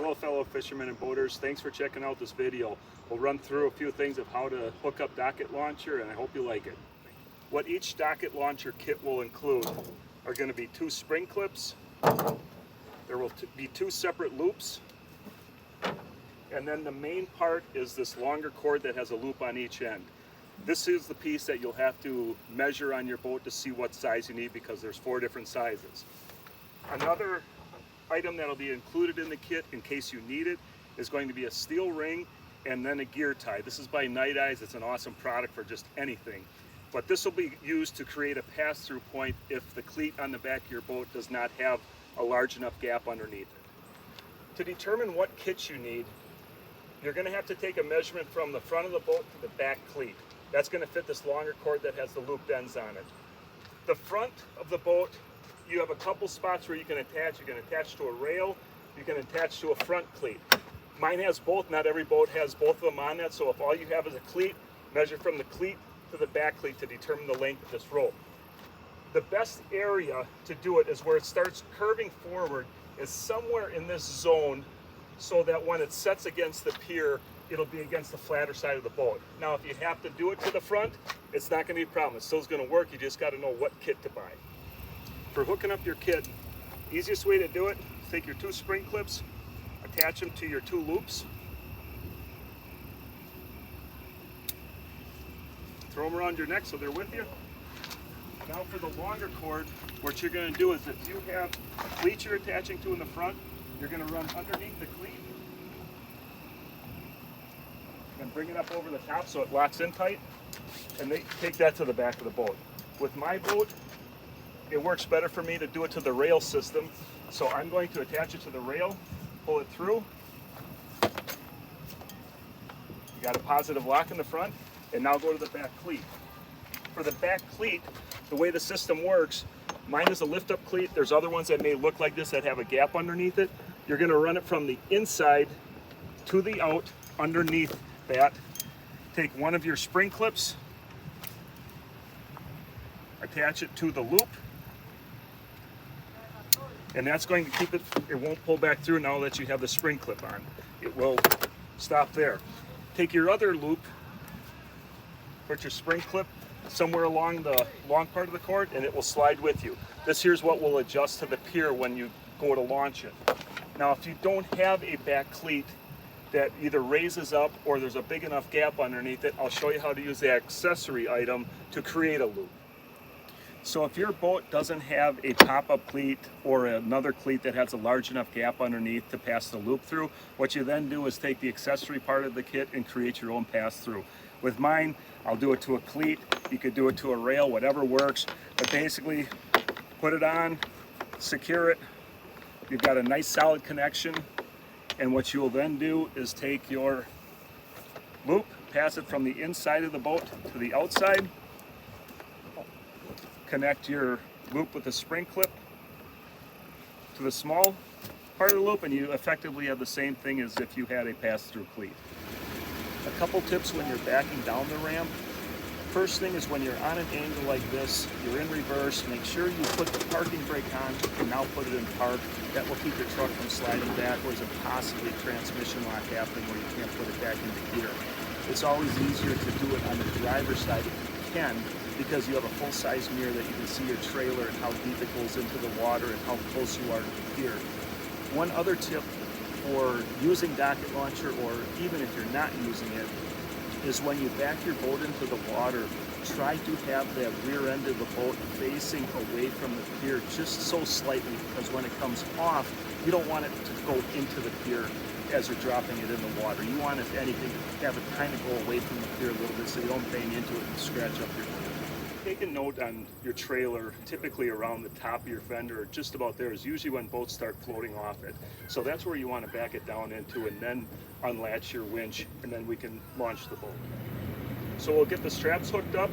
Hello fellow fishermen and boaters, thanks for checking out this video. We'll run through a few things of how to hook up docket launcher, and I hope you like it. What each docket launcher kit will include are going to be 2 spring clips, there will be 2 separate loops, and then the main part is this longer cord that has a loop on each end. This is the piece that you'll have to measure on your boat to see what size you need, because there's 4 different sizes. Another item that will be included in the kit in case you need it is going to be a steel ring and then a gear tie. This is by Night Eyes. It's an awesome product for just anything. But this will be used to create a pass-through point if the cleat on the back of your boat does not have a large enough gap underneath it. To determine what kit you need, you're going to have to take a measurement from the front of the boat to the back cleat. That's going to fit this longer cord that has the looped ends on it. The front of the boat, you have a couple spots where you can attach. You can attach to a rail, you can attach to a front cleat. Mine has both. Not every boat has both of them on that, so if all you have is a cleat, measure from the cleat to the back cleat to determine the length of this rope. The best area to do it is where it starts curving forward, is somewhere in this zone, so that when it sets against the pier, it'll be against the flatter side of the boat. Now, if you have to do it to the front, it's not going to be a problem. It still is going to work. You just got to know what kit to buy. For hooking up your kit, easiest way to do it, take your 2 spring clips, attach them to your 2 loops, throw them around your neck so they're with you. Now for the longer cord, what you're going to do is, if you have a cleat you're attaching to in the front, you're going to run underneath the cleat and bring it up over the top so it locks in tight, and they take that to the back of the boat. With my boat, it works better for me to do it to the rail system, so I'm going to attach it to the rail, pull it through. You got a positive lock in the front, and now go to the back cleat. For the back cleat, the way the system works, mine is a lift-up cleat. There's other ones that may look like this that have a gap underneath it. You're going to run it from the inside to the out underneath that. Take one of your spring clips, attach it to the loop, and that's going to keep it, it won't pull back through now that you have the spring clip on. It will stop there. Take your other loop, put your spring clip somewhere along the long part of the cord, and it will slide with you. This here's what will adjust to the pier when you go to launch it. Now, if you don't have a back cleat that either raises up or there's a big enough gap underneath it, I'll show you how to use the accessory item to create a loop. So if your boat doesn't have a pop-up cleat or another cleat that has a large enough gap underneath to pass the loop through, what you then do is take the accessory part of the kit and create your own pass-through. With mine, I'll do it to a cleat, you could do it to a rail, whatever works, but basically put it on, secure it, you've got a nice solid connection, and what you will then do is take your loop, pass it from the inside of the boat to the outside, connect your loop with the spring clip to the small part of the loop, and you effectively have the same thing as if you had a pass-through cleat. A couple tips when you're backing down the ramp. First thing is, when you're on an angle like this, you're in reverse, make sure you put the parking brake on and now put it in park. That will keep your truck from sliding backwards and possibly transmission lock happening where you can't put it back into gear. It's always easier to do it on the driver's side if you can, because you have a full-size mirror that you can see your trailer and how deep it goes into the water and how close you are to the pier. One other tip for using docket launcher, or even if you're not using it, is when you back your boat into the water, try to have that rear end of the boat facing away from the pier just so slightly, because when it comes off, you don't want it to go into the pier as you're dropping it in the water. You want, if anything, to have it kind of go away from the pier a little bit so you don't bang into it and scratch up your boat. Take a note on your trailer, typically around the top of your fender, or just about there, is usually when boats start floating off it. So that's where you want to back it down into, and then unlatch your winch, and then we can launch the boat. So we'll get the straps hooked up,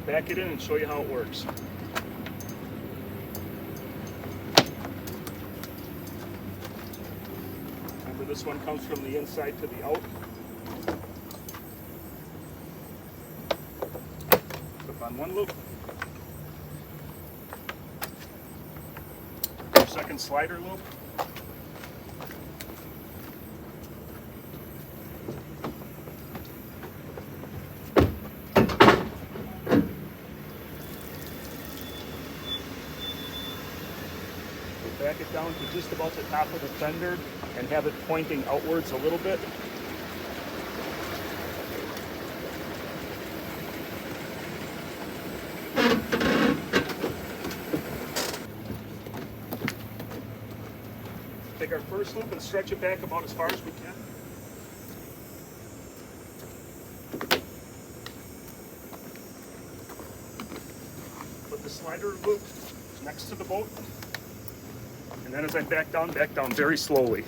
back it in, and show you how it works. Remember, this one comes from the inside to the out. On one loop, your second slider loop, back it down to just about the top of the fender and have it pointing outwards a little bit. Take our first loop and stretch it back about as far as we can. Put the slider loop next to the boat. And then as I back down very slowly.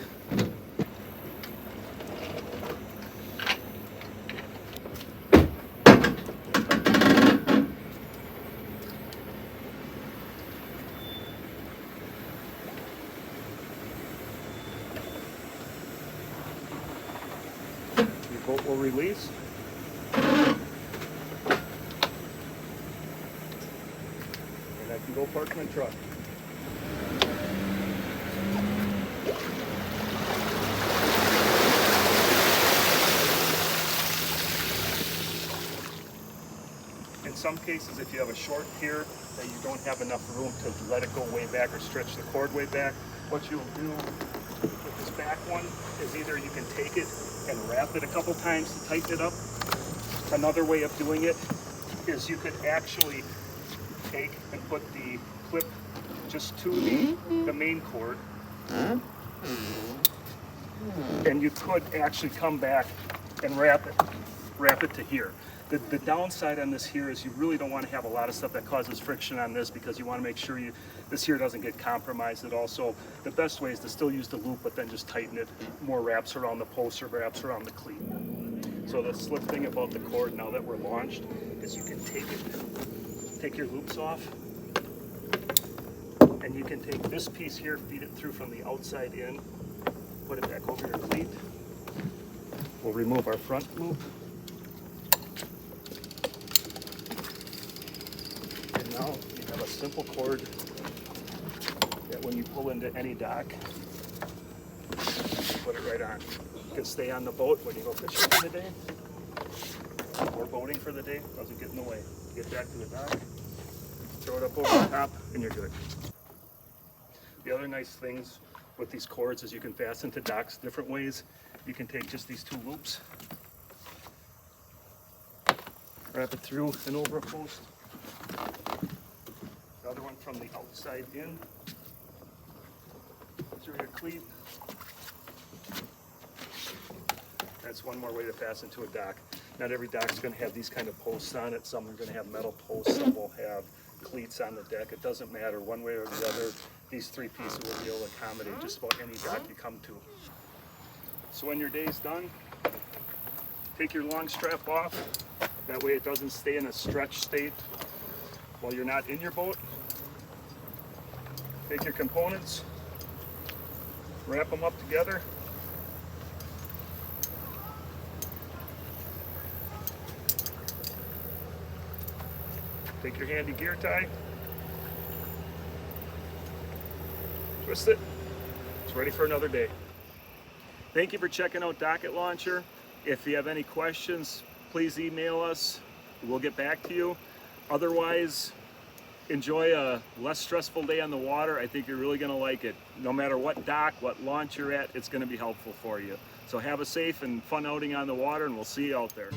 Your boat will release. And I can go park my truck. In some cases, if you have a short pier that you don't have enough room to let it go way back or stretch the cord way back, what you'll do with this back one is either you can take it and wrap it a couple times to tighten it up. Another way of doing it is you could actually take and put the clip just to the main cord, and you could actually come back and wrap it to here. The downside on this here is you really don't want to have a lot of stuff that causes friction on this, because you want to make sure this here doesn't get compromised at all. So the best way is to still use the loop, but then just tighten it more wraps around the post or wraps around the cleat. So the slick thing about the cord now that we're launched is you can take your loops off, and you can take this piece here, feed it through from the outside in, put it back over your cleat. We'll remove our front loop. And now you have a simple cord that when you pull into any dock, put it right on. You can stay on the boat when you go fishing for the day or boating for the day. Doesn't get in the way. Get back to the dock, throw it up over the top, and you're good. The other nice things with these cords is you can fasten to docks different ways. You can take just these two loops, wrap it through and over a post. The other one from the outside in, through your cleat. That's one more way to fasten to a dock. Not every dock is going to have these kind of posts on it. Some are going to have metal posts, some will have cleats on the deck. It doesn't matter one way or the other. These three pieces will be able to accommodate just about any dock you come to. So when your day's done, take your long strap off. That way it doesn't stay in a stretch state while you're not in your boat. Take your components, wrap them up together. Take your handy gear tie, twist it, it's ready for another day. Thank you for checking out Docket Launcher. If you have any questions, please email us. We'll get back to you. Otherwise, enjoy a less stressful day on the water. I think you're really going to like it. No matter what dock, what launch you're at, it's going to be helpful for you. So have a safe and fun outing on the water, and we'll see you out there.